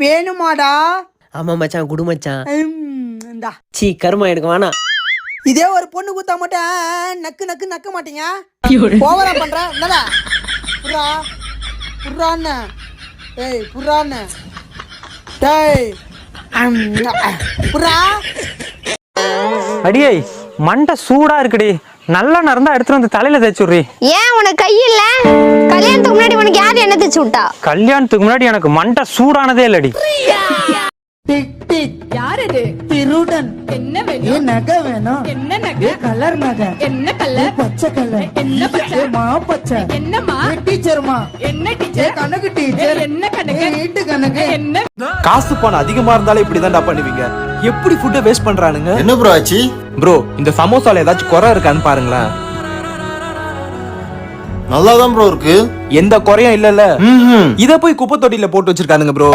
வேணுமாடா? ஆமா மச்சான், குடு மச்சான். இந்தா. சீ கருமா எடுக்க வேணாம். இதே ஒரு பொண்ணு குத்தா மட்டும் நக்கு நக்கு நக்க மாட்டீங்க. ஓவரா பண்ற. என்னடா புறா புறான்னு ஏய் புறான்னு டேய் புறா. அடியே மண்டை சூடா இருக்குடி, நல்லா நடந்தா எடுத்துட்டு வந்து தலையில தேய்ச்சி விட்றி. ஏன் உனக்கு கை இல்ல? கல்யாணத்துக்கு முன்னாடி உனக்கு யார் என்ன தேய்ச்சி விட்டா? கல்யாணத்துக்கு முன்னாடி எனக்கு மண்டை சூடானதே இல்லடி. டிக் டிக் யார் இது? திருடன். என்ன வேணும்? நகை வேணும். என்ன நகை? கலர் நகை. என்ன கலர்? பச்சை கலர். என்ன பச்சை? மா பச்சை. என்னமா? டீச்சர்மா. என்ன டீச்சர்? கணக்கு டீச்சர். என்ன கணக்கு? வீட்டு கணக்கு. என்ன காசு பணம் அதிகமா இருந்தாலே இப்படிதான்டா பண்ணுவீங்க. எப்படி ஃபுட்டை வேஸ்ட் பண்றானுங்க? என்ன ப்ரோ ஆச்சு? ப்ரோ இந்த சமோசால ஏதாச்சும் குறை இருக்கான்னு பாருங்களேன். நல்லாதான் ப்ரோ இருக்கு. எந்த குறையும் இல்லல்ல. இத போய் குப்பை தொட்டியில போட்டு வச்சிருக்கானுங்க ப்ரோ.